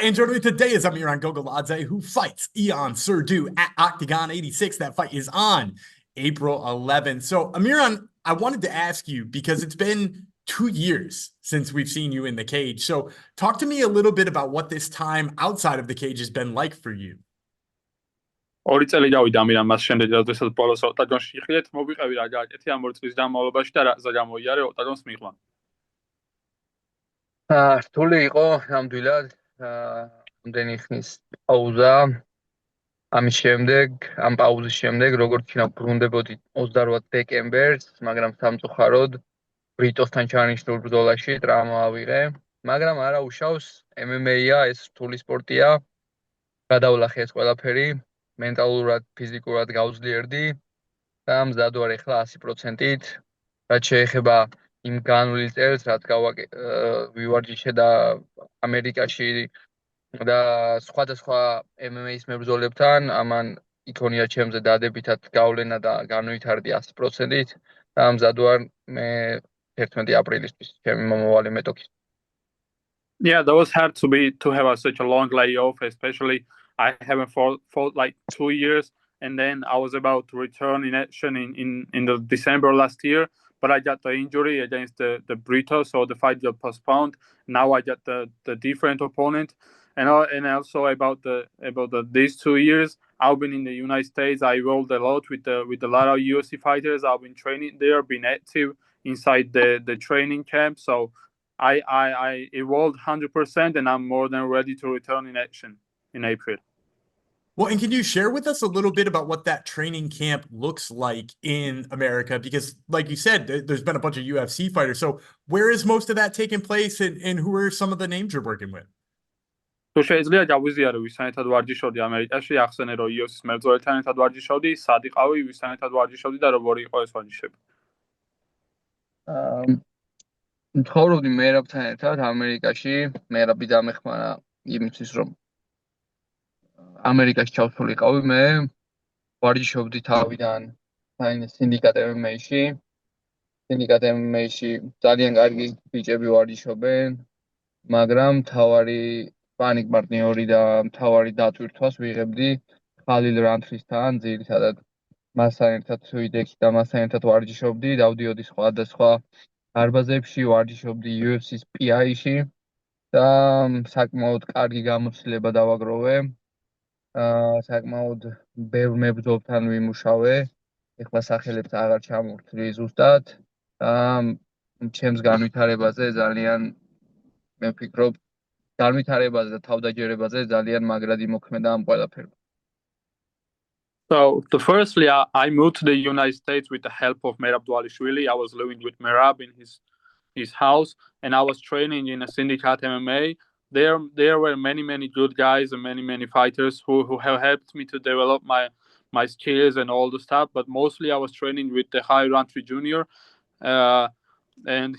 And joining me today is Amiran Gogoladze, who fights Ion Serdou at Octagon 86. That fight is on April 11th. So, Amiran, I wanted to ask you, because it's been 2 years since we've seen you in the cage. So, talk to me a little bit about what this time outside of the cage has been like for you. ორი წელი გავიდა ამირან მას შემდეგ როდესაც ბოლოს ოტაგონში ხიეთ მოვიყევი რა გააკეთე ამ 2 წლის განმავლობაში და რა გამოიარე ოტაგონს მიღმა. რთული იყო ნამდვილად ამდენი ხნის პაუზა. ამის შემდეგ, ამ პაუზის შემდეგ, როგორც ბრუნდებოდი 28 დეკემბერს, მაგრამ სამწუხაროდ ბრიტოსთან ჩანიშნულ ბრძოლაში ტრავმა ავიღე, მაგრამ არა უშავს, MMA-ია, ეს რთული სპორტია. გადავლახე ეს ყველაფერი. Mentალურად, ფიზიკურად გავძლიერდი და მზად ვარ ახლა 100%-ით. რაც შეეხება იმ განვლილ წელს, რაც ვივარჯიშე და ამერიკაში და სხვადასხვა MMA-ის მებრძოლებთან, ამან იქონია ჩემზე დადებითად გავლენა და განვითარდი 100%-ით და მზად ვარ მე 11 აპრილისთვის ჩემი მომავალი მეტოქის. Yeah, that was hard to have such a long layoff, especially I haven't fought like 2 years, and then I was about to return in action in the December last year, but I got the injury against the Brito, so the fight got postponed. Now I got the different opponent, and also about these 2 years, I've been in the United States. I rolled a lot with a lot of UFC fighters. I've been training there, been active inside the training camp, so I evolved 100%, and I'm more than ready to return in action in April. Well, and can you share with us a little bit about what that training camp looks like in America? Because like you said, there's been a bunch of UFC fighters. So where is most of that taking place, and who are some of the names you're working with? თუ შეიძლება გავიზიარო ვისანეთად ვარჯიშობდი ამერიკაში, ახსენე რომ UFC-ის მებრძოლეთთან ერთად ვარჯიშობდი, სად იყავი, ვისანეთად ვარჯიშობდი და როგორი იყო ეს ვარჯიშები? მცხოვრობდი მერაბთან ერთად ამერიკაში. მერაბი დამეხმარა იმისთვის, რომ ამერიკაში ჩავსულიყავი მე. ვარჯიშობდი თავიდან სინდიკატ MMA-ში. სინდიკატ MMA-ში ძალიან კარგი ბიჭები ვარჯიშობენ, მაგრამ მთავარი სპარინგ პარტნიორი და მთავარი დატვირთვას ვიღებდი ხალილ რანთლისთან, ძირითადად მასთან ერთად სუიდექში და მასთან ერთად ვარჯიშობდი, დავდიოდი სხვადასხვა დარბაზებში, ვარჯიშობდი UFC-ის PI-ში და საკმაოდ კარგი გამოცდილება დავაგროვე. საკმაოდ ბევრ მებრძოლთან ვიმუშავე. ეხლა სახელებს აღარ ჩამოვთვლი ზუსტად. ჩემს განვითარებაზე ძალიან მე ვფიქრობ, განვითარებაზე და თავდაჯერებაზე ძალიან მაგრად იმოქმედა ამ ყველაფერმა. So, firstly, I moved to the United States with the help of Merab Dvalishvili. I was living with Merab in his house, and I was training in a syndicate MMA. There were many good guys and many fighters who have helped me to develop my skills and all the stuff. But mostly, I was training with the High Rantry Jr. And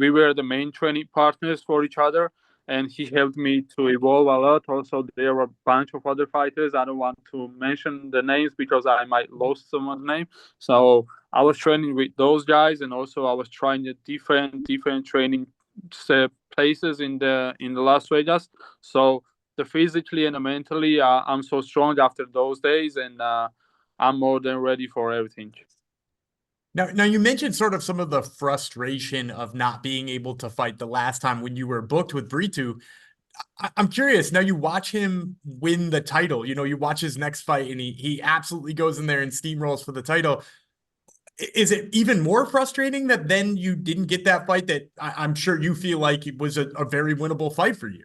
we were the main training partners for each other. And he helped me to evolve a lot. Also, there were a bunch of other fighters. I don't want to mention the names because I might lose someone's name. So I was training with those guys, and also I was trying the different training places in the Las Vegas. So physically and mentally, I'm so strong after those days, and I'm more than ready for everything. Now you mentioned sort of some of the frustration of not being able to fight the last time when you were booked with Brito. I'm curious, now you watch him win the title, you watch his next fight and he absolutely goes in there and steamrolls for the title. Is it even more frustrating that then you didn't get that fight that I'm sure you feel like it was a very winnable fight for you?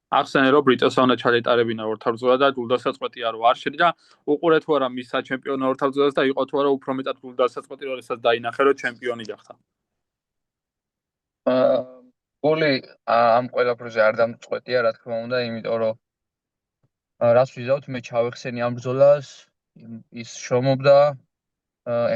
ახსენე რომ ბრიტოსანა ჩაეტარებინა ორთაბრძოლა და გულდასაწყვეტი არ ვარშიდი და უყურეთ თუ არა მის საჩემპიონო ორთაბრძოლას და იყო თუ არა უფრო მეტად გულდასაწყვეტი როდესაც დაინახე რომ ჩემპიონი გახდა. გული ამ ყველაფერზე არ დამწყვეტია რა თქმა უნდა, იმიტომ რომ რას ვიზავთ მე ჩავეხსენი ამ ბრძოლას, ის შრომობდა,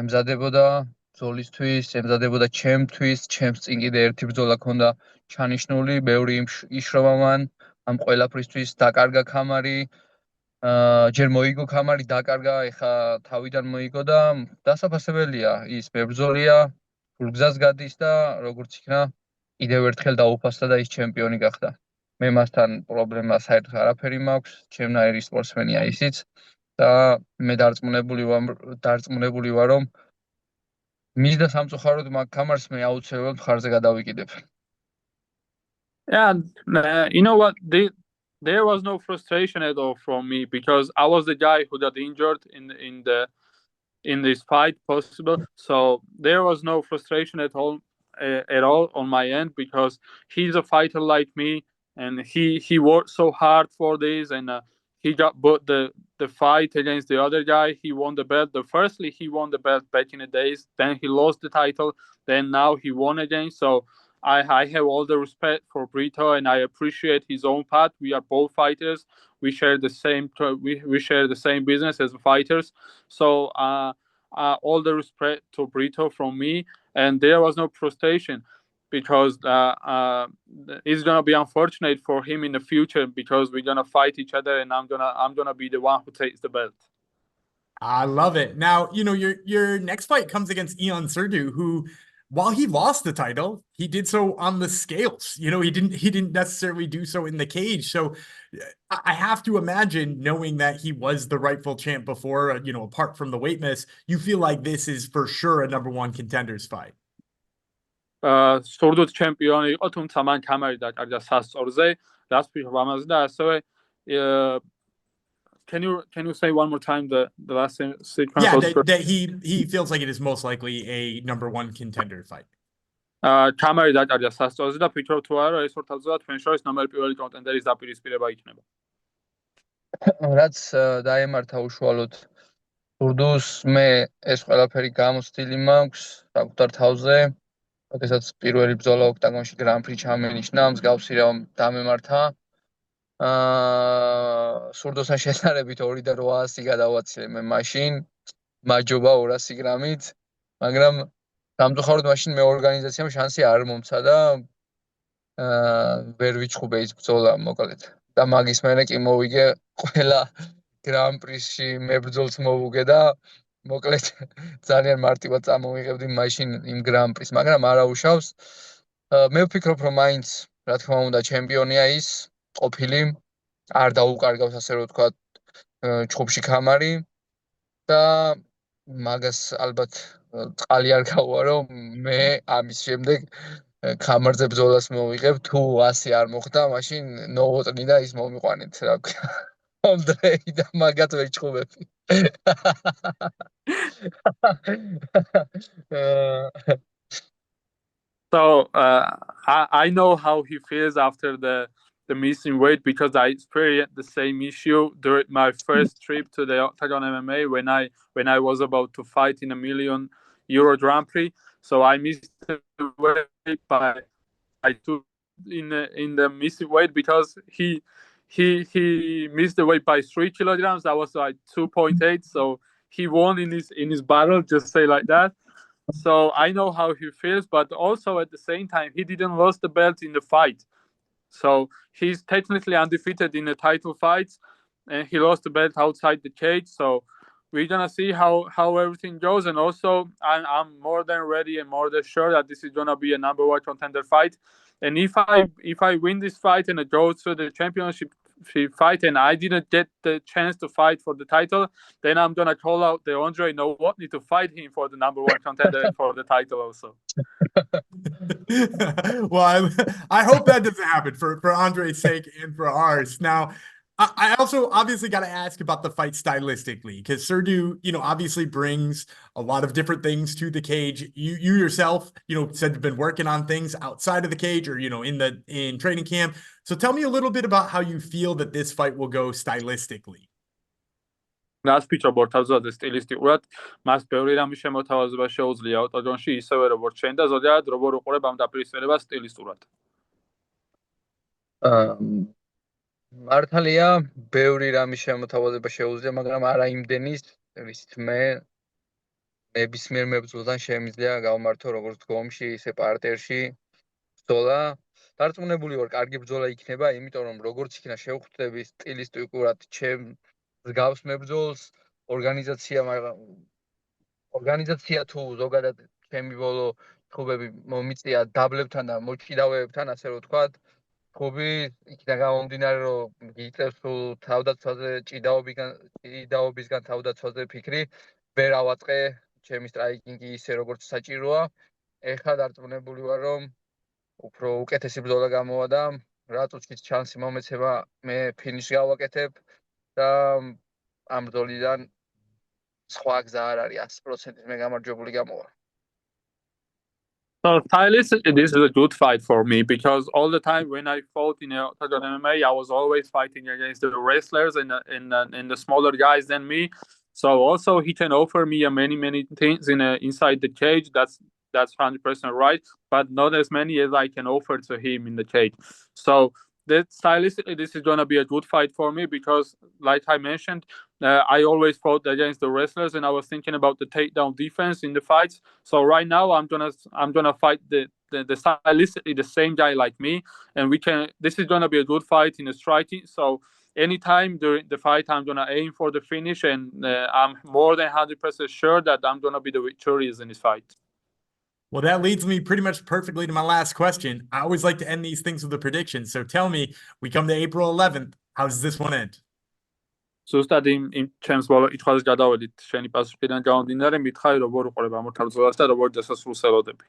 ემზადებოდა ბრძოლისთვის, ემზადებოდა ჩემთვის, ჩემს წინ კიდე ერთი ბრძოლა ქონდა ჩანიშნული, ბევრი იშრომა მან ამ ყველაფრისთვის, დაკარგა ქამარი, ჯერ მოიგო ქამარი, დაკარგა, ეხა თავიდან მოიგო და დასაფასებელია, ის მებრძოლია, სულ გზას გადის და როგორც იქნა, კიდევ ერთხელ დაუფასდა და ის ჩემპიონი გახდა. მე მასთან პრობლემა საერთოდ არაფერი მაქვს, ჩემნაირი სპორტსმენია ისიც და მე დარწმუნებული ვარ, რომ მის და სამწუხაროდ მაგ კამარს მე აუცილებლად მხარზე გადავიკიდებ. Yeah, and, you know what? There was no frustration at all from me because I was the guy who got injured in this fight possible. So there was no frustration at all on my end because he's a fighter like me and he worked so hard for this and he got both the fight against the other guy. He won the belt. Firstly, he won the belt back in the days. Then he lost the title. Then now he won again. So I have all the respect for Brito and I appreciate his own path. We are both fighters. We share the same business as fighters. So all the respect to Brito from me, and there was no frustration because it's gonna be unfortunate for him in the future because we're gonna fight each other and I'm gonna be the one who takes the belt. I love it. Now, your next fight comes against Ion Serdou, who, while he lost the title, he did so on the scales. He didn't necessarily do so in the cage. So I have to imagine, knowing that he was the rightful champ before, apart from the weight miss, you feel like this is for sure a number one contenders fight. სურდოთ ჩემპიონი იყო, თუმცა მან კამერი დაკარგა სასწორზე, რაც ვფიქრობ ამაზე და ასევე Can you say one more time the last sequence? Yeah, that he feels like it is most likely a number one contender fight. კამერი დაკარგა სასწორზე და ფიქრობ თუ არა ეს ორთავზეა თქვენ შორის ნომერი პირველი კონტენდერის დაპირისპირება იქნება. რაც დაემართა უშუალოდ სურდუს, მე ეს ყველაფერი გამოცდილი მაქვს საკუთარ თავზე. როდესაც პირველი ბრძოლა ოქტაგონში გრან-პრი ჩამენიშნა, მსგავსი რამ დამემართა. სურდოსთან შესარებით 2.800 გადავაცილე მე მაშინ, მაჯობა 200 გრამით, მაგრამ სამწუხაროდ მაშინ მე ორგანიზაციამ შანსი არ მომცა და ვერ ვიჩხუბე ის ბრძოლა მოკლედ. და მაგის მერე კი მოვიგე ყველა გრან-პრიში მებრძოლს მოვუგე და მოკლედ ძალიან მარტივად წამოვიღებდი მაშინ იმ გრან-პრის, მაგრამ არა უშავს. მე ვფიქრობ, რომ მაინც რა თქმა უნდა ჩემპიონია ის ყოფილი, არ დაუკარგავს ასე რომ ვთქვა ჩხუბში კამარი და მაგას ალბათ წყალი არ გაუვა, რომ მე ამის შემდეგ კამარზე ბრძოლას მოვიღებ, თუ ასე არ მოხდა, მაშინ ნოვოტნი და ის მომიყვანეთ, რა ვქნა. Andrei და მაგათ ვეჭხუბები. So I know how he feels after the missing weight because I experienced the same issue during my first trip to the Octagon MMA when I was about to fight in €1 million Grand Prix. So I missed the weight by two in the missing weight because he missed the weight by 3 kilograms. That was like 2.8. So he won in his battle, just say like that. So I know how he feels, but also at the same time, he didn't lose the belt in the fight. So he's technically undefeated in the title fights, and he lost the belt outside the cage. So we're gonna see how everything goes. And also, I'm more than ready and more than sure that this is gonna be a number one contender fight. And if I win this fight and it goes to the championship fight, and I didn't get the chance to fight for the title, then I'm gonna call out the Andre Nowotny to fight him for the number one contender for the title also. Well, I hope that doesn't happen for Andre's sake and for ours. Now, I also obviously got to ask about the fight stylistically, because Serdou, obviously brings a lot of different things to the cage. You yourself, said you've been working on things outside of the cage or, in training camp. So tell me a little bit about how you feel that this fight will go stylistically. Რაც ვფიქრობ თავზეზე სტილისტიკურად, მას ბევრი რამის შემოთავაზება შეუძლია ოქტაგონში, ისევე როგორც შენ და ზოგადად როგორ უყურებ ამ დაპირისპირებას სტილისტურად. მართალია, ბევრი რამის შემოთავაზება შეუძლია, მაგრამ არა იმდენის, რისით მე ნებისმიერ მებრძოლთან შემიძლია გავმართო როგორც დგომში, ისე პარტერში ბრძოლა. დარწმუნებული ვარ, კარგი ბრძოლა იქნება, იმიტომ რომ როგორც იქნა შევხვდები სტილისტიკურად ჩემ გავს მებრძოლს, ორგანიზაცია თუ ზოგადად ჩემი ბოლო ხუბები მომიწია დაბლებთან და მოჭიდავეებთან, ასე რომ ვთქვათ, კლუბი იქიდან გამომდინარე რომ გიწევს თუ თავდაცვაზე ჭიდაობისგან თავდაცვაზე ფიქრი ვერ ავაწყე ჩემი სტრაიკინგი ისე როგორც საჭიროა ეხლა დარწმუნებული ვარ რომ უფრო უკეთესი ბრძოლა გამოვა და რა წუთშიც ჩანსი მომეცება მე ფინიში გავაკეთებ და ამ ბრძოლიდან სხვა გზა არ არის 100% მე გამარჯვებული გამოვა. So stylistically, this is a good fight for me because all the time when I fought in Octagon MMA, I was always fighting against the wrestlers and the smaller guys than me. So also he can offer me many things inside the cage. That's 100% right, but not as many as I can offer to him in the cage. So that stylistically, this is gonna be a good fight for me because, like I mentioned, I always fought against the wrestlers, and I was thinking about the takedown defense in the fights. So right now, I'm gonna fight the stylistically the same guy like me, and this is gonna be a good fight in the striking. So anytime during the fight, I'm gonna aim for the finish, and I'm more than 100% sure that I'm gonna be the victorious in this fight. Well, that leads me pretty much perfectly to my last question. I always like to end these things with a prediction. So tell me, we come to April 11th. How does this one end? ზუსტად იმ ჩემს ბოლო კითხვაზე გადავედით შენი პასუხიდან გამომდინარე, მითხარი როგორ უყურებ ამ ბრძოლას და როგორ დასასრულს ელოდები.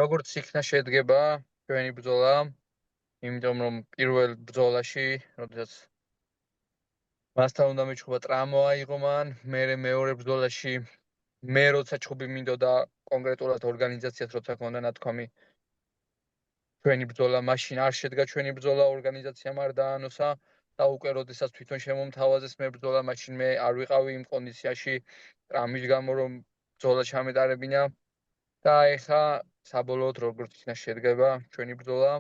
როგორც იქნა შედგება ჩვენი ბრძოლა, იმიტომ რომ პირველ ბრძოლაში, როდესაც მასთან უნდა მიჩხუბა ტრაუმა აიღო მან, მეორე ბრძოლაში მე როცა ჩხუბი მინდოდა კონკრეტულად ორგანიზაციას როცა ქონდა ნათქვამი ჩვენი ბრძოლა მაშინ არ შედგა ჩვენი ბრძოლა ორგანიზაციამ არ დაანოსა და უკვე როდესაც თვითონ შემომთავაზეს მე ბრძოლა მაშინ მე არ ვიყავი იმ კონდიციაში ტრამვის გამო რომ ბრძოლა ჩამეტარებინა და ეხლა საბოლოოდ როგორც იქნა შედგება ჩვენი ბრძოლა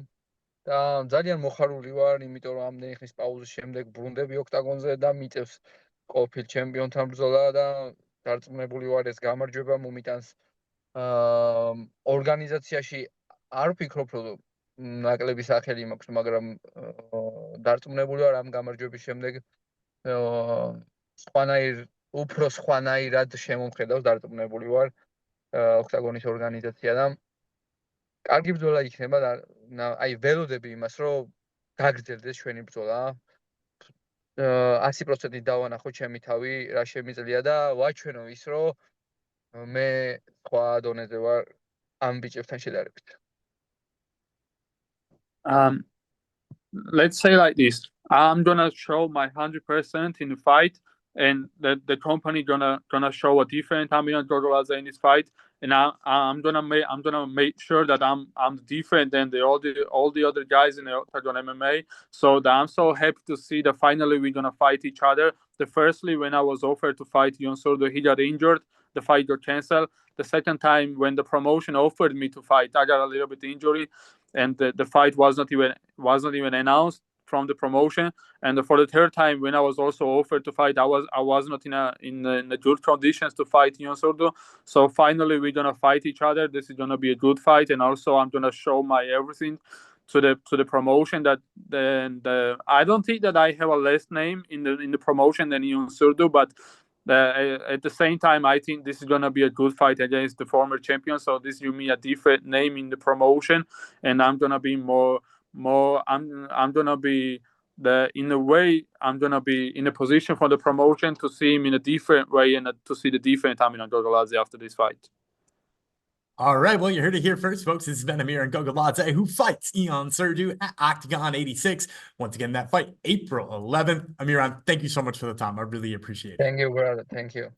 და ძალიან მოხარული ვარ იმიტომ რომ ამდენი ხნის პაუზის შემდეგ ბრუნდები ოქტაგონზე და მიწევს ყოფილ ჩემპიონთან ბრძოლა და დარწმუნებული ვარ ეს გამარჯვება მომიტანს ორგანიზაციაში არ ვფიქრობ რომ ნაკლები სახელი მაქვს მაგრამ დარწმუნებული ვარ ამ გამარჯვების შემდეგ უფრო სხვანაირად შემომხედავს დარწმუნებული ვარ ოქტაგონის ორგანიზაცია და კარგი ბრძოლა იქნება და აი ველოდები იმას რომ გაგრძელდეს ჩვენი ბრძოლა 100% დავანახო ჩემი თავი რა შემიძლია და ვაჩვენო ის რომ მე სხვა დონეზე ვარ ამ ბიჭებთან შედარებით. Let's say like this. I'm gonna show my 100% in the fight, and the company gonna show a different Amir Gogoladze in this fight, and I'm gonna make sure that I'm different than all the other guys in the Octagon MMA. So that I'm so happy to see that finally we're gonna fight each other. Firstly, when I was offered to fight Yon Sordo, he got injured. The fight got canceled. The second time when the promotion offered me to fight, I got a little bit injury, and the fight was not even announced from the promotion. And for the third time when I was also offered to fight, I was not in the good conditions to fight Yon Sordo. So finally we're gonna fight each other. This is gonna be a good fight, and also I'm gonna show my everything to the promotion. That I don't think that I have a less name in the promotion than Yon Sordo, but at the same time, I think this is gonna be a good fight against the former champion. So this gives me a different name in the promotion, and I'm gonna be I'm gonna be in a way I'm gonna be in a position for the promotion to see him in a different way and to see the different Amir Gogoladze after this fight. All right, well, you heard it here first, folks. This is Amir Gogoladze, who fights Ion Serdou at Octagon 86. Once again, that fight, April 11th. Amir, thank you so much for the time. I really appreciate it. Thank you, brother. Thank you.